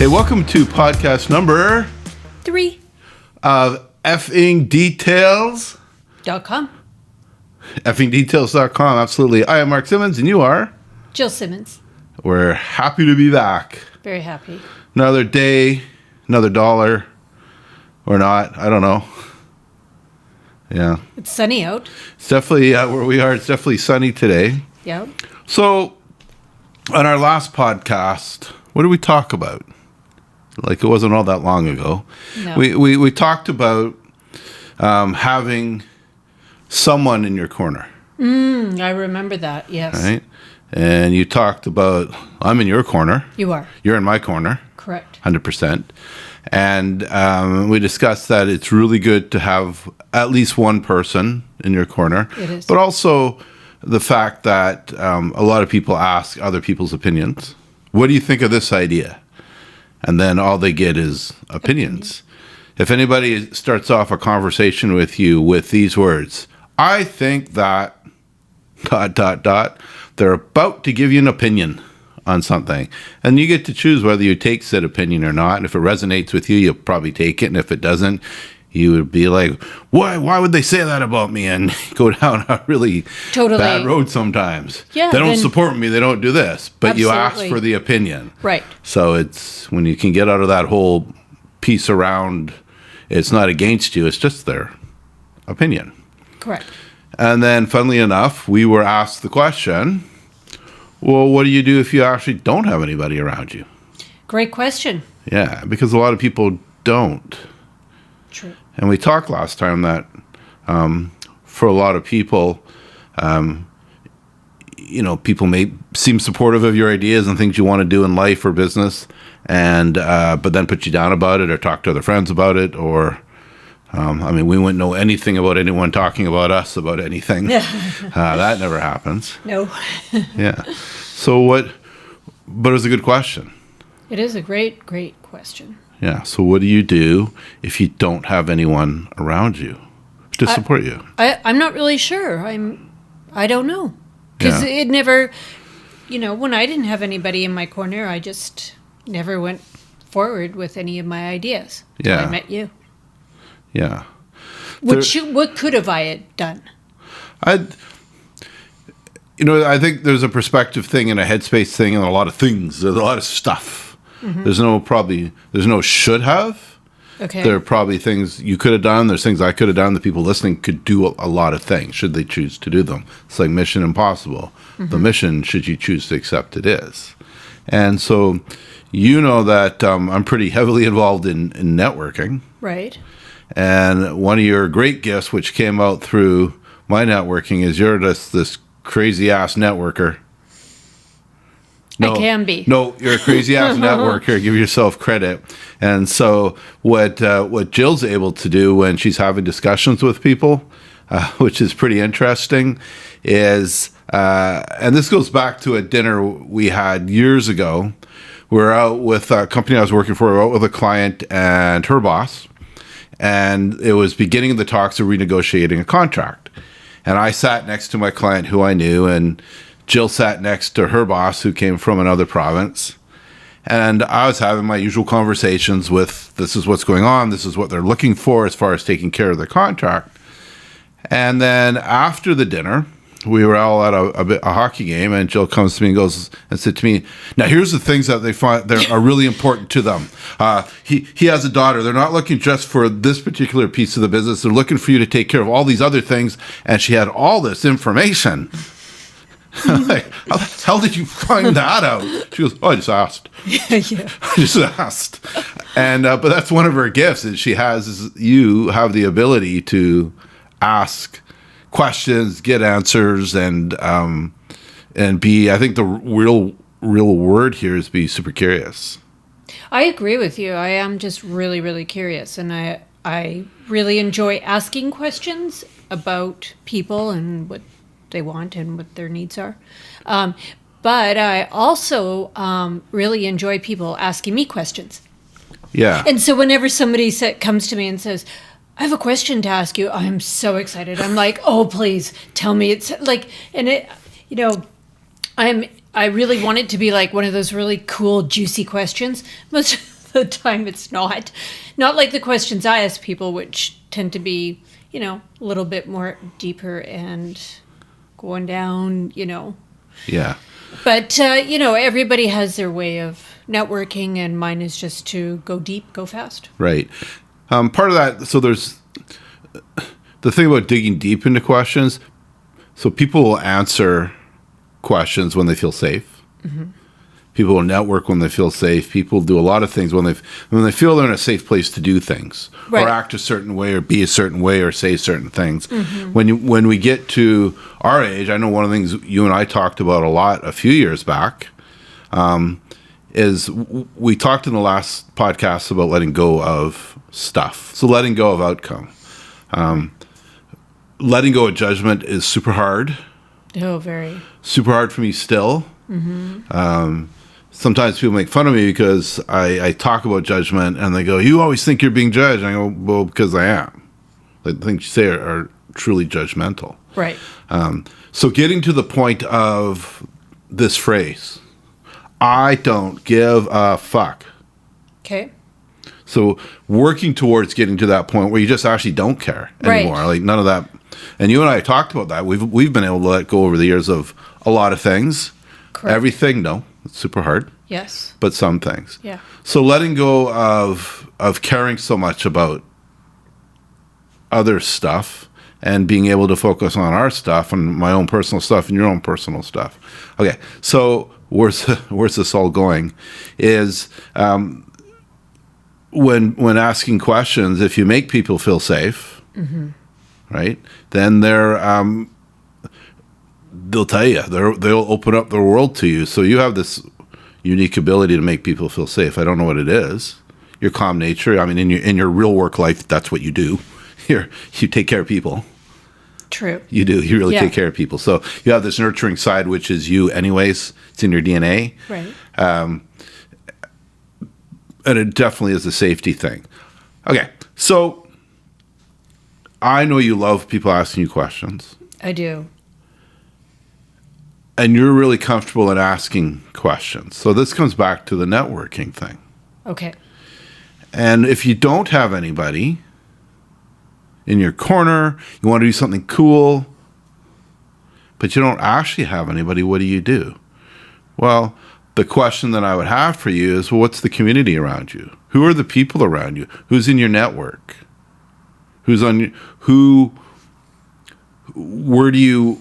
Hey, welcome to podcast number 3 of Effing Details.com. Effingdetails.com, absolutely. I am Mark Simmons, and you are? Jill Simmons. We're happy to be back. Very happy. Another day, another dollar, or not, I don't know. Yeah. It's sunny out. It's definitely, where we are, it's definitely sunny today. Yeah. So, on our last podcast, what did we talk about? Like, it wasn't all that long ago. No. We talked about having someone in your corner. I remember that, yes. Right? And you talked about, I'm in your corner. You are. You're in my corner. Correct. 100%. And we discussed that it's really good to have at least one person in your corner. It is. But also the fact that a lot of people ask other people's opinions. What do you think of this idea? And then all they get is opinions. If anybody starts off a conversation with you with these words, I think that ... they're about to give you an opinion on something. And you get to choose whether you take said opinion or not. And if it resonates with you, you'll probably take it. And if it doesn't, you would be like, why would they say that about me? And go down a really bad road sometimes. Yeah, they don't support me. They don't do this. But Absolutely. you ask for the opinion. Right. So it's when you can get out of that whole piece around, it's not against you. It's just their opinion. Correct. And then, funnily enough, we were asked the question, well, what do you do if you actually don't have anybody around you? Great question. Yeah, because a lot of people don't. True. And we talked last time that for a lot of people, people may seem supportive of your ideas and things you want to do in life or business, and but then put you down about it or talk to other friends about it, or we wouldn't know anything about anyone talking about us about anything. That never happens. No. Yeah. But it was a good question. It is a great, great question. Yeah. So what do you do if you don't have anyone around you to support you? I'm not really sure. I don't know. Because it never, when I didn't have anybody in my corner, I just never went forward with any of my ideas. Yeah. Until I met you. Yeah. What could have I done? I think there's a perspective thing and a headspace thing and a lot of things. There's a lot of stuff. Mm-hmm. There's no should have. Okay. There are probably things you could have done. There's things I could have done. The people listening could do a lot of things should they choose to do them. It's like Mission Impossible. Mm-hmm. The mission, should you choose to accept it, is. And so that I'm pretty heavily involved in networking. Right. And one of your great gifts, which came out through my networking, is you're just this crazy-ass networker. No, I can be. No, you're a crazy-ass networker. Give yourself credit. And so what Jill's able to do when she's having discussions with people, which is pretty interesting, is, and this goes back to a dinner we had years ago. We were out with a company I was working for. We were out with a client and her boss. And it was beginning the talks of renegotiating a contract. And I sat next to my client who I knew, and Jill sat next to her boss who came from another province. And I was having my usual conversations with, this is what's going on, this is what they're looking for as far as taking care of the contract. And then after the dinner, we were all at a hockey game, and Jill comes to me and goes and said to me, now here's the things that they find that are really important to them. He has a daughter. They're not looking just for this particular piece of the business. They're looking for you to take care of all these other things. And she had all this information. I'm like, how the hell did you find that out? She goes, I just asked. Yeah. I just asked. And but that's one of her gifts is you have the ability to ask questions, get answers, and be, I think the real word here is be super curious. I agree with you. I am just really, really curious, and I really enjoy asking questions about people and what they want and what their needs are. But I also really enjoy people asking me questions. Yeah. And so whenever somebody comes to me and says, I have a question to ask you, I'm so excited. I'm like, oh, please tell me. It's like, and it, you know, I really want it to be like one of those really cool, juicy questions. Most the time it's not. Not like the questions I ask people, which tend to be, a little bit more deeper and going down, Yeah. But, everybody has their way of networking, and mine is just to go deep, go fast. Right. Part of that, so there's the thing about digging deep into questions. So people will answer questions when they feel safe. Mm-hmm. People will network when they feel safe. People do a lot of things when they feel they're in a safe place to do things, right, or act a certain way, or be a certain way, or say certain things. Mm-hmm. When we get to our age, I know one of the things you and I talked about a lot a few years back is we talked in the last podcast about letting go of stuff. So letting go of outcome. Letting go of judgment is super hard. Oh, very. Super hard for me still. Mm-hmm. Sometimes people make fun of me because I talk about judgment, and they go, "You always think you're being judged." And I go, "Well, because I am." The things you say are truly judgmental. Right. So getting to the point of this phrase, I don't give a fuck. Okay. So working towards getting to that point where you just actually don't care anymore. Right. Like none of that. And you and I talked about that. We've been able to let go over the years of a lot of things. Correct. Everything, no. It's super hard. Yes. But some things. Yeah. So letting go of caring so much about other stuff and being able to focus on our stuff and my own personal stuff and your own personal stuff. Okay. So where's this all going is when asking questions, if you make people feel safe, mm-hmm, right, then they'll tell you, they'll open up their world to you. So you have this unique ability to make people feel safe. I don't know what it is. Your calm nature. I mean, in your real work life, that's what you do. You take care of people. True. You do. You really take care of people. So you have this nurturing side, which is you anyways. It's in your DNA. Right. And it definitely is a safety thing. Okay. So I know you love people asking you questions. I do. And you're really comfortable in asking questions. So this comes back to the networking thing. Okay. And if you don't have anybody in your corner, you want to do something cool, but you don't actually have anybody, what do you do? Well, the question that I would have for you is, well, what's the community around you? Who are the people around you? Who's in your network? Where do you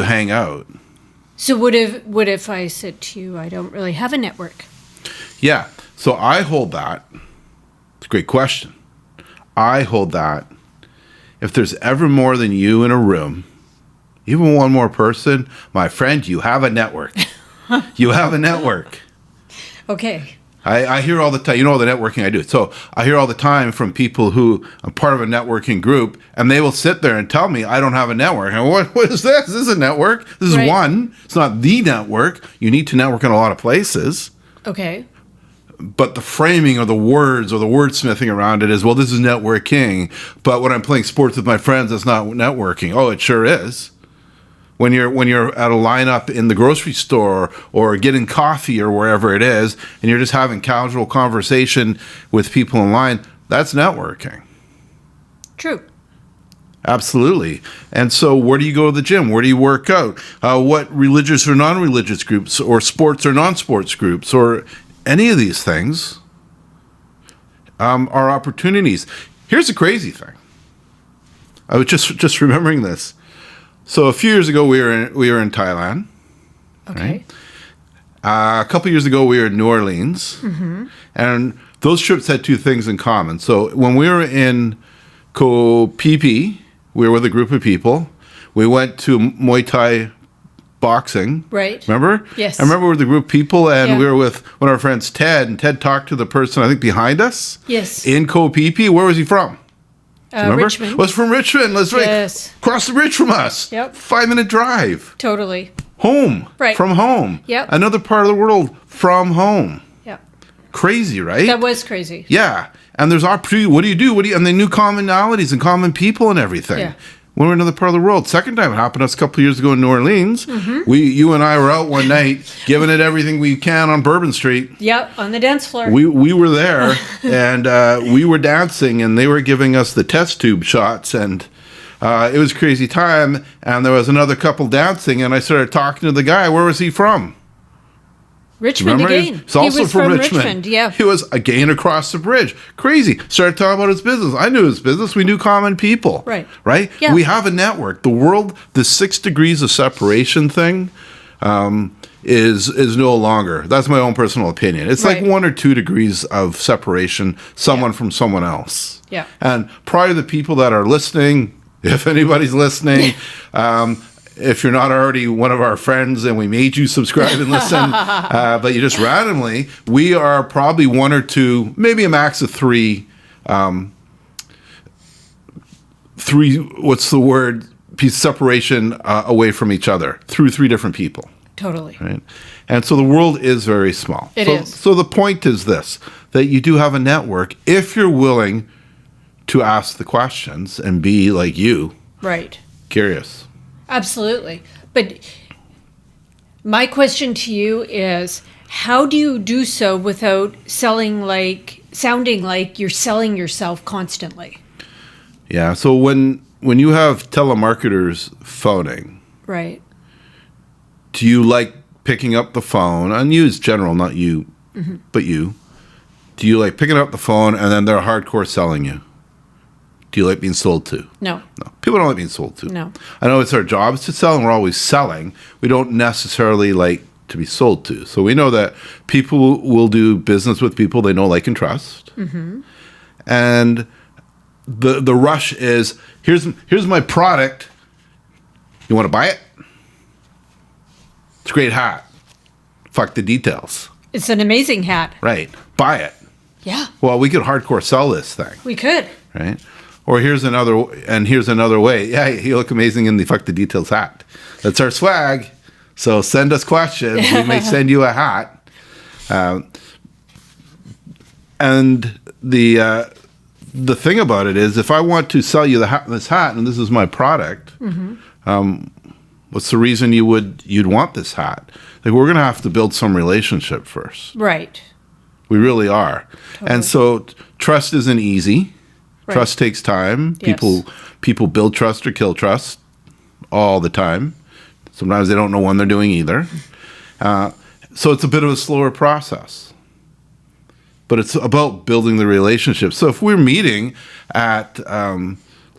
hang out? So what if I said to you, I don't really have a network? Yeah. So I hold that. It's a great question. I hold that. If there's ever more than you in a room, even one more person, my friend, you have a network. You have a network. Okay. I hear all the time, all the networking I do. So I hear all the time from people who are part of a networking group, and they will sit there and tell me I don't have a network. And what is this? This is a network. This is one. It's not the network. You need to network in a lot of places. Okay. But the framing or the words or the wordsmithing around it is, well, this is networking. But when I'm playing sports with my friends, that's not networking. Oh, it sure is. When you're at a lineup in the grocery store or getting coffee or wherever it is, and you're just having casual conversation with people in line, that's networking. True. Absolutely. And so where do you go to the gym? Where do you work out? What religious or non-religious groups or sports or non-sports groups or any of these things are opportunities. Here's the crazy thing. I was just remembering this. So a few years ago, we were in Thailand. Okay. Right? A couple years ago, we were in New Orleans. Mm-hmm. And those trips had two things in common. So when we were in Koh Phi Phi, we were with a group of people. We went to Muay Thai boxing. Right. Remember? Yes. I remember with a group of people, and we were with one of our friends, Ted, and Ted talked to the person, I think, behind us. Yes. In Koh Phi Phi. Where was he from? Richmond. Was from Richmond. That's right. Yes. Across the bridge from us. Yep. 5-minute drive. Totally. Home. Right. From home. Yep. Another part of the world from home. Yep. Crazy, right? That was crazy. Yeah. And there's opportunity. What do you do? And they knew commonalities and common people and everything. Yeah. when we're in another part of the world. Second time it happened to us a couple of years ago in New Orleans. You and I were out one night giving it everything we can on Bourbon Street. Yep, on the dance floor. We were there, and we were dancing, and they were giving us the test tube shots, and it was a crazy time. And there was another couple dancing, and I started talking to the guy. Where was he from? Richmond again. He's also he was from Richmond. Yeah. He was again across the bridge. Crazy. Started talking about his business. I knew his business. We knew common people. Right. Right? Yeah. We have a network. The world, the 6 degrees of separation thing is no longer. That's my own personal opinion. It's like 1 or 2 degrees of separation, someone from someone else. Yeah. And probably the people that are listening, if anybody's listening, if you're not already one of our friends and we made you subscribe and listen, but you just randomly, we are probably 1 or 2, maybe a max of 3, what's the word, piece separation away from each other through 3 different people. Totally. Right? And so the world is very small. It is. So the point is this, that you do have a network if you're willing to ask the questions and be like you. Right. Curious. Absolutely. But my question to you is, how do you do so without sounding like you're selling yourself constantly? Yeah. So when you have telemarketers phoning, right, do you like picking up the phone? And you as general, not you, but you. Do you like picking up the phone and then they're hardcore selling you? Do you like being sold to? No. No. People don't like being sold to. No. I know it's our job to sell, and we're always selling. We don't necessarily like to be sold to. So we know that people will do business with people they know, like, and trust. And the rush is, here's my product. You want to buy it? It's a great hat. Fuck the details. It's an amazing hat. Right. Buy it. Yeah. Well, we could hardcore sell this thing. We could. Right. Or here's another way. Yeah, you look amazing in the Fuck the Details hat. That's our swag. So send us questions. We may send you a hat. And the thing about it is, if I want to sell you this hat, and this is my product, what's the reason you'd want this hat? Like, we're going to have to build some relationship first. Right. We really are. Totally. And so trust isn't easy. Right. Trust takes time. Yes. People build trust or kill trust all the time. Sometimes they don't know when they're doing either. So it's a bit of a slower process. But it's about building the relationship. So if we're meeting at,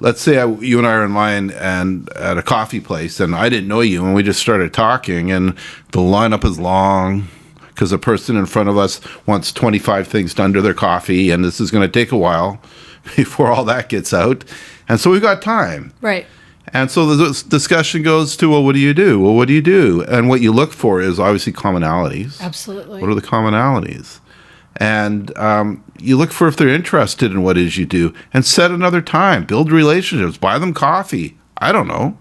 let's say you and I are in line and at a coffee place, and I didn't know you, and we just started talking, and the lineup is long because the person in front of us wants 25 things done to their coffee, and this is going to take a while before all that gets out. And so we've got time. Right. And so the discussion goes to, well, what do you do? Well, what do you do? And what you look for is obviously commonalities. Absolutely. What are the commonalities? And you look for if they're interested in what it is you do, and set another time, build relationships, buy them coffee. I don't know.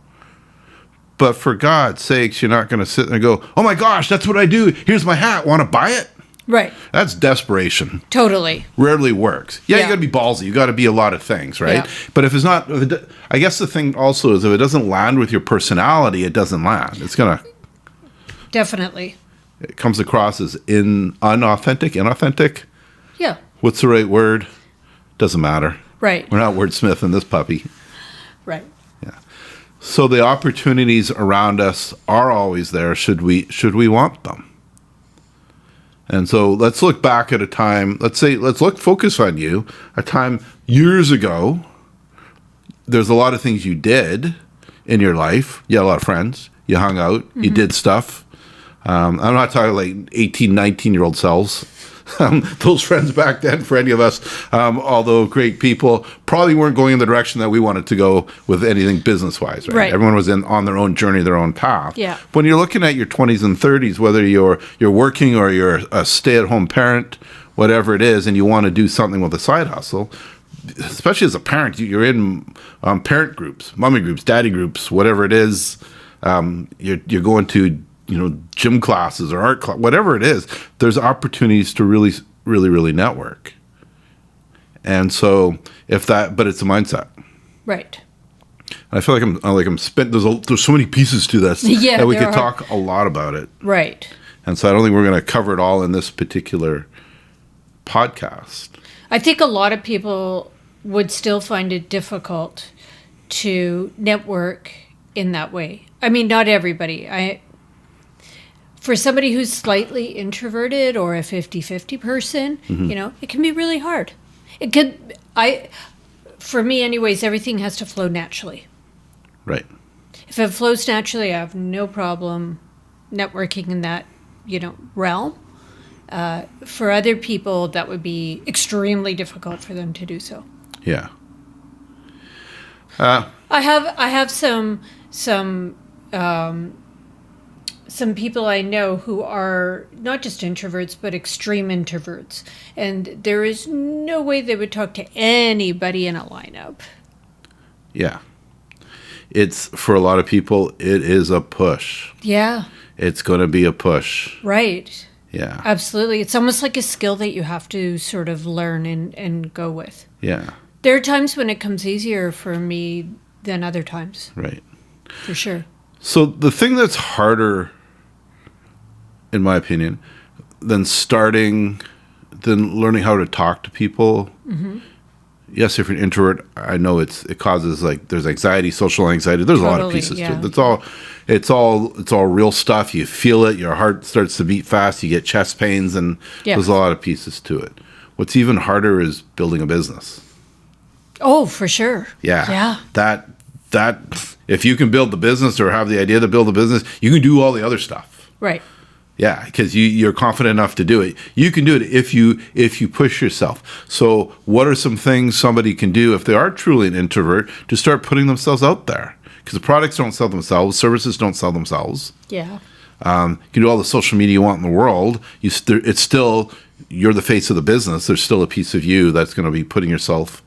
But for God's sakes, you're not going to sit there and go, oh my gosh, that's what I do. Here's my hat. Want to buy it? Right. That's desperation. Totally. Rarely works. Yeah. You got to be ballsy. You got to be a lot of things, right? Yeah. But if it's not, I guess the thing also is, if it doesn't land with your personality, it doesn't land. It's going to. Definitely. It comes across as inauthentic. Yeah. What's the right word? Doesn't matter. Right. We're not wordsmithing this puppy. Right. Yeah. So the opportunities around us are always there. Should we want them? And so let's look back at a time. Focus on you. A time years ago. There's a lot of things you did in your life. You had a lot of friends. You hung out. Mm-hmm. You did stuff. I'm not talking like 18, 19-year-old selves. Those friends back then, for any of us, although great people, probably weren't going in the direction that we wanted to go with anything business-wise. Right? Everyone was on their own journey, their own path. Yeah. When you're looking at your 20s and 30s, whether you're working or you're a stay-at-home parent, whatever it is, and you want to do something with a side hustle, especially as a parent, you're in parent groups, mommy groups, daddy groups, whatever it is. You're going to gym classes or art class, whatever it is. There's opportunities to really, really, really network. And so but it's a mindset. Right. I feel like I'm spent. There's so many pieces to this Yeah, that we there could are. talk a lot about it. Right. And so I don't think we're going to cover it all in this particular podcast. I think a lot of people would still find it difficult to network in that way. I mean, not everybody. For somebody who's slightly introverted or a 50-50 person, it can be really hard. For me anyways, everything has to flow naturally. Right. If it flows naturally, I have no problem networking in that, realm. For other people, that would be extremely difficult for them to do so. Yeah. I have some people I know who are not just introverts, but extreme introverts. And there is no way they would talk to anybody in a lineup. Yeah. It's, for a lot of people, it is a push. Yeah. It's going to be a push. Right. Yeah. Absolutely. It's almost like a skill that you have to sort of learn and go with. Yeah. There are times when it comes easier for me than other times. Right. For sure. So the thing that's harder, in my opinion, than learning how to talk to people. Mm-hmm. Yes, if you're an introvert, I know it causes, like, there's anxiety, social anxiety. There's a lot of pieces to it. It's all real stuff. You feel it. Your heart starts to beat fast. You get chest pains, and there's a lot of pieces to it. What's even harder is building a business. Oh, for sure. Yeah. Yeah. That if you can build the business or have the idea to build a business, you can do all the other stuff. Right. Yeah, because you're confident enough to do it. You can do it if you push yourself. So what are some things somebody can do if they are truly an introvert to start putting themselves out there? Because the products don't sell themselves, services don't sell themselves. Yeah. You can do all the social media you want in the world. It's still, you're the face of the business. There's still a piece of you that's going to be putting yourself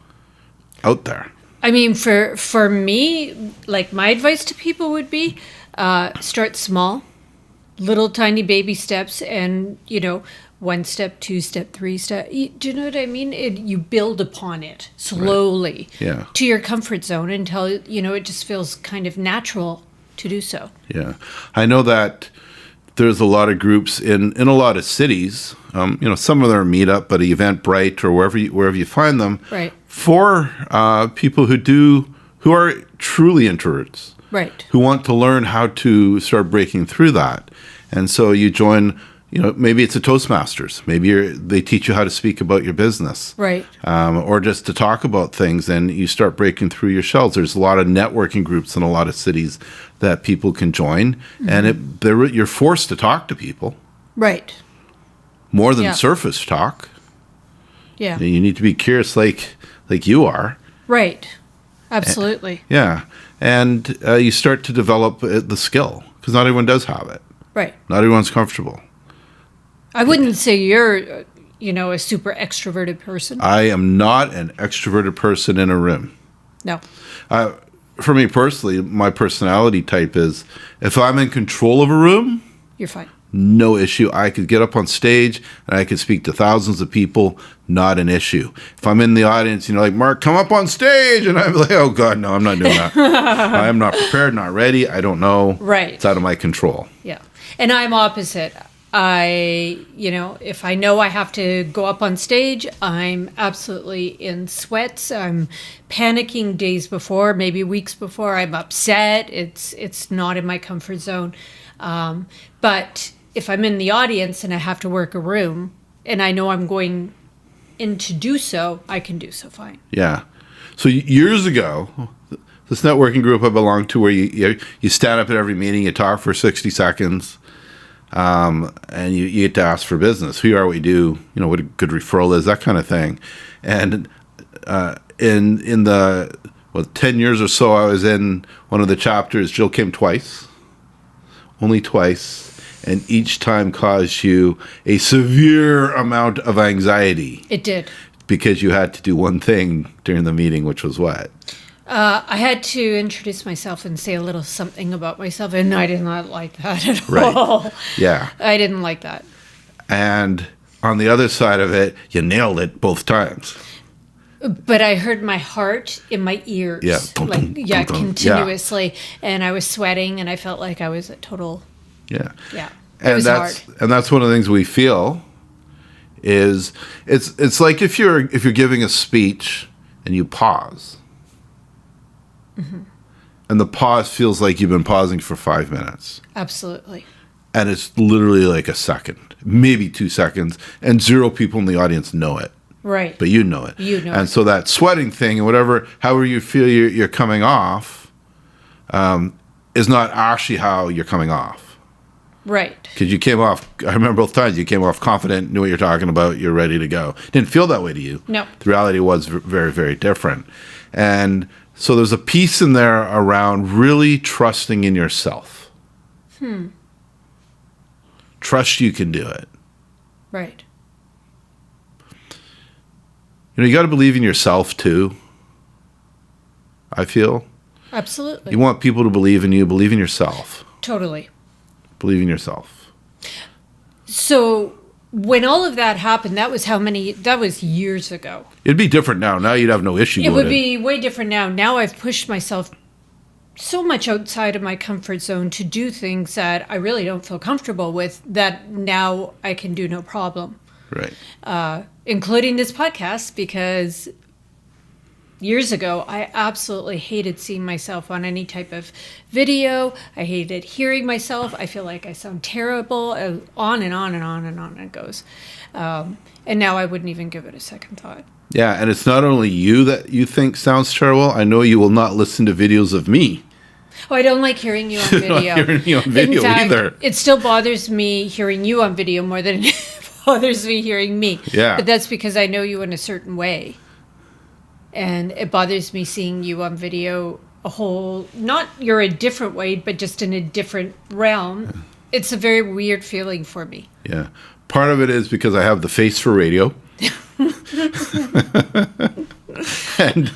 out there. I mean, for me, like, my advice to people would be start small. Little tiny baby steps, and 1 step, 2 step, 3 step. Do you know what I mean? You build upon it slowly to your comfort zone until it just feels kind of natural to do so. Yeah, I know that there's a lot of groups in a lot of cities. Some of them are Meetup, but Eventbrite or wherever you find them, right, for people who are truly introverts. Right. Who want to learn how to start breaking through that. And so you join, maybe it's a Toastmasters. Maybe they teach you how to speak about your business. Right. Or just to talk about things, and you start breaking through your shells. There's a lot of networking groups in a lot of cities that people can join. Mm-hmm. And you're forced to talk to people. Right. More than surface talk. Yeah. You need to be curious like you are. Right. Absolutely. Yeah. And you start to develop the skill, because not everyone does have it. Right. Not everyone's comfortable. I wouldn't say you're, a super extroverted person. I am not an extroverted person in a room. No. For me personally, my personality type is, if I'm in control of a room, you're fine. No issue. I could get up on stage and I could speak to thousands of people. Not an issue. If I'm in the audience, like, Mark, come up on stage. And I'm like, oh, God, no, I'm not doing that. I am not prepared, not ready. I don't know. Right. It's out of my control. Yeah. And I'm opposite. If I know I have to go up on stage, I'm absolutely in sweats. I'm panicking days before, maybe weeks before. I'm upset. It's not in my comfort zone. But if I'm in the audience and I have to work a room and I know I'm going in to do so, I can do so fine. Yeah. So years ago, this networking group I belonged to, where you stand up at every meeting, you talk for 60 seconds, and you get to ask for business. Who you are, what you do, what a good referral is, that kind of thing. And in the 10 years or so I was in one of the chapters, Jill came twice. Only twice. And each time caused you a severe amount of anxiety. It did. Because you had to do one thing during the meeting, which was what? I had to introduce myself and say a little something about myself, and I did not like that at all. Yeah. I didn't like that. And on the other side of it, you nailed it both times. But I heard my heart in my ears. Yeah. Continuously. And I was sweating and I felt like I was a total. Yeah. Yeah. And that's one of the things we feel is it's like if you're giving a speech and you pause. Mm-hmm. And the pause feels like you've been pausing for 5 minutes. Absolutely. And it's literally like a second, maybe 2 seconds, and 0 people in the audience know it. Right. But you know it. You know and it. So that sweating thing and however you feel you're coming off is not actually how you're coming off. Right. Because you came off, I remember both times, you came off confident, knew what you're talking about, you're ready to go. Didn't feel that way to you. No. The reality was very, very different. And so there's a piece in there around really trusting in yourself. Trust you can do it. Right. You know, you got to believe in yourself too, I feel. Absolutely. You want people to believe in you, believe in yourself. Totally. Believe in yourself. So when all of that happened, that was years ago. It'd be different now. Now you'd have no issue It with would be way different now. Now I've pushed myself so much outside of my comfort zone to do things that I really don't feel comfortable with that now I can do no problem. Right. Including this podcast, because years ago, I absolutely hated seeing myself on any type of video. I hated hearing myself. I feel like I sound terrible. On and on and on and on it goes. And now I wouldn't even give it a second thought. Yeah, and it's not only you that you think sounds terrible. I know you will not listen to videos of me. Oh, I don't like hearing you on video. Not hearing you on video In fact, either. It still bothers me hearing you on video more than it bothers me hearing me. Yeah. But that's because I know you in a certain way. And it bothers me seeing you on video not you're a different way, but just in a different realm. It's a very weird feeling for me. Yeah. Part of it is because I have the face for radio. and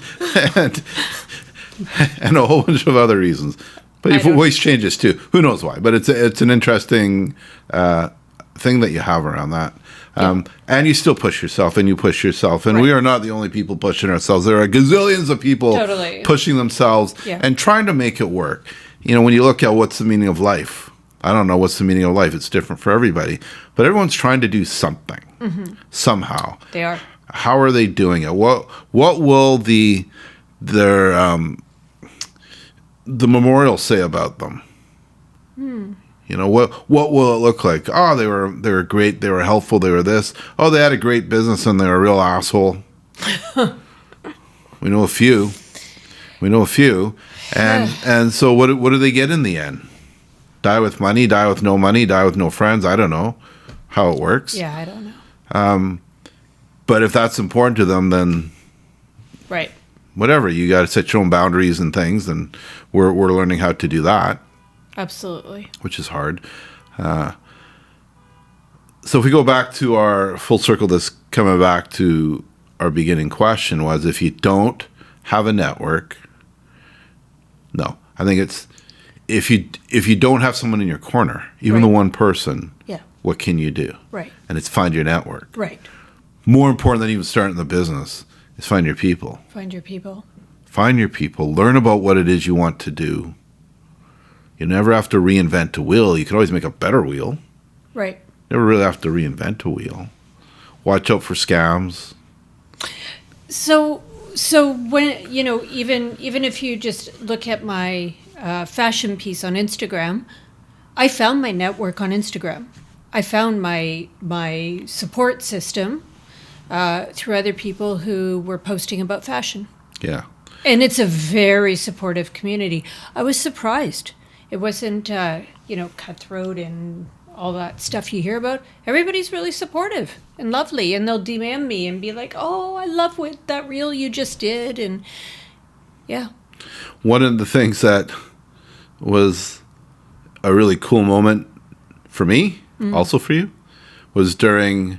a whole bunch of other reasons. But your voice changes too. Who knows why? But it's an interesting thing that you have around that. And you still push yourself and you push yourself. And we are not the only people pushing ourselves. There are gazillions of people pushing themselves and trying to make it work. You know, when you look at what's the meaning of life, I don't know what's the meaning of life. It's different for everybody. But everyone's trying to do something somehow. They are. How are they doing it? What will the memorial say about them? You know, what will it look like? Oh, they were great. They were helpful. They were this. Oh, they had a great business and they were a real asshole. We know a few. And so what do they get in the end? Die with money, die with no money, die with no friends. I don't know how it works. Yeah, I don't know. But if that's important to them, then whatever. You got to set your own boundaries and things, and we're learning how to do that. Absolutely. Which is hard. So if we go back to our full circle, this coming back to our beginning question was, if you don't have a network, no, I think it's if you don't have someone in your corner, even the one person, what can you do? Right. And it's find your network. Right. More important than even starting the business is find your people. Find your people. Find your people. Learn about what it is you want to do. You never have to reinvent a wheel. You can always make a better wheel. Right. Never really have to reinvent a wheel. Watch out for scams. So when, you know, even if you just look at my fashion piece on Instagram, I found my network on Instagram. I found my support system through other people who were posting about fashion. Yeah. And it's a very supportive community. I was surprised. It wasn't, cutthroat and all that stuff you hear about. Everybody's really supportive and lovely, and they'll DM me and be like, "Oh, I love that reel you just did," and yeah. One of the things that was a really cool moment for me, also for you, was during,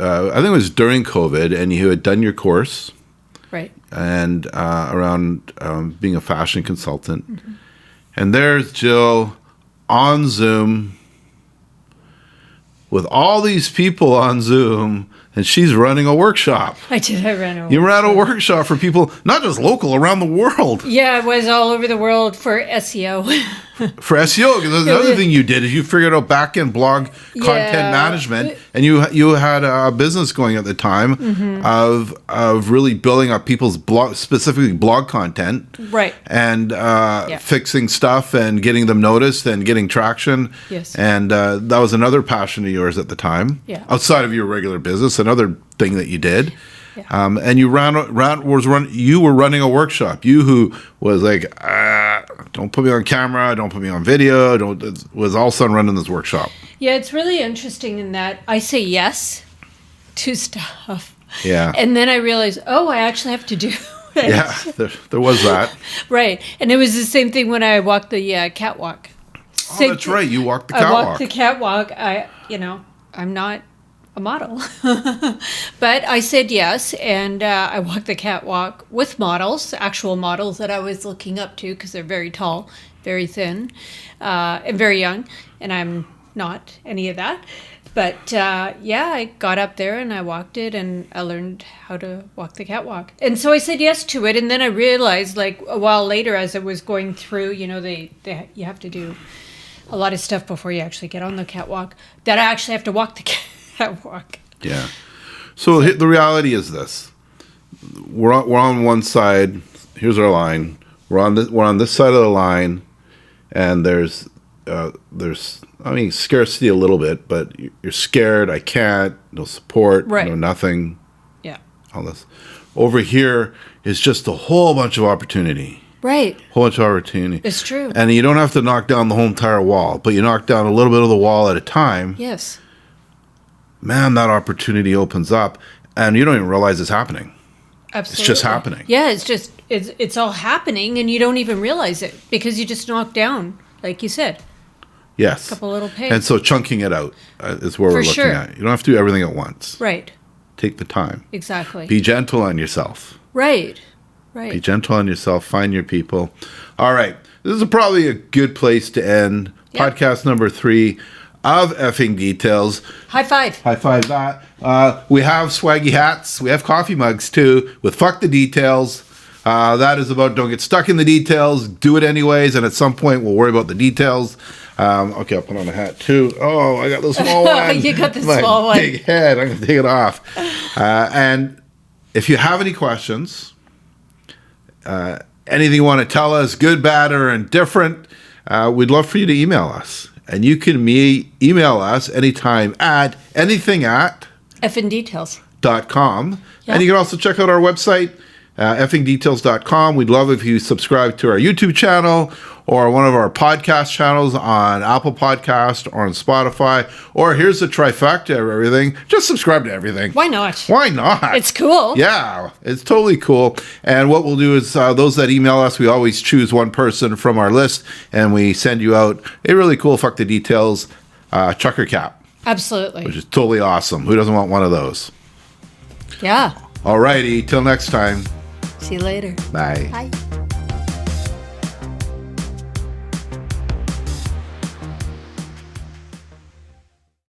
I think it was during COVID, and you had done your course. Right. And around being a fashion consultant. Mm-hmm. And there's Jill on Zoom with all these people on Zoom and she's running a workshop. I did. I ran over. You ran a workshop for people, not just local, around the world. Yeah, it was all over the world for SEO. For SEO, because another thing you did is you figured out back-end blog content management, and you had a business going at the time of really building up people's blog, specifically blog content, right? And fixing stuff and getting them noticed and getting traction. Yes. And that was another passion of yours at the time. Yeah. Outside of your regular business, another thing that you did. Yeah. And you you were running a workshop. You who was like, don't put me on camera, don't put me on video, was all of a sudden running this workshop. Yeah, it's really interesting in that I say yes to stuff. Yeah. And then I realize, I actually have to do it. Yeah, there was that. Right. And it was the same thing when I walked the catwalk. Oh, that's right. You walked the catwalk. I walked the catwalk. I'm not a model. But I said yes, and I walked the catwalk with models, actual models that I was looking up to because they're very tall, very thin, and very young, and I'm not any of that. But I got up there and I walked it, and I learned how to walk the catwalk. And so I said yes to it, and then I realized, like a while later, as I was going through, you have to do a lot of stuff before you actually get on the catwalk, that I actually have to walk the catwalk. Yeah. So the reality is this: we're on one side. Here's our line. We're on this side of the line, and there's scarcity a little bit, but you're scared. I can't. No support. Right. No nothing. Yeah. All this. Over here is just a whole bunch of opportunity. Right. Whole bunch of opportunity. It's true. And you don't have to knock down the whole entire wall, but you knock down a little bit of the wall at a time. Yes. Man, that opportunity opens up, and you don't even realize it's happening. Absolutely. It's just happening. Yeah, it's all happening, and you don't even realize it because you just knock down, like you said. Yes. A couple little pegs. And so chunking it out is where we're looking at. You don't have to do everything at once. Right. Take the time. Exactly. Be gentle on yourself. Right. Be gentle on yourself. Find your people. All right. This is probably a good place to end. Yep. Podcast number 3 of Effing Details. High five. High five that. We have swaggy hats. We have coffee mugs too with Fuck the Details. That is about don't get stuck in the details. Do it anyways. And at some point we'll worry about the details. Okay, I'll put on a hat too. Oh, I got the small one. You got the small one. Big head. I'm going to take it off. And if you have any questions, anything you want to tell us, good, bad, or indifferent, we'd love for you to email us. And you can email us anytime at effingdetails.com. Yep. And you can also check out our website, effingdetails.com. We'd love if you subscribe to our YouTube channel or one of our podcast channels on Apple Podcast or on Spotify. Or here's the trifecta of everything. Just subscribe to everything. Why not? Why not? It's cool. Yeah, it's totally cool. And what we'll do is those that email us, we always choose one person from our list, and we send you out a really cool Fuck the Details trucker cap. Absolutely. Which is totally awesome. Who doesn't want one of those? Yeah. All righty. Till next time. See you later. Bye. Bye.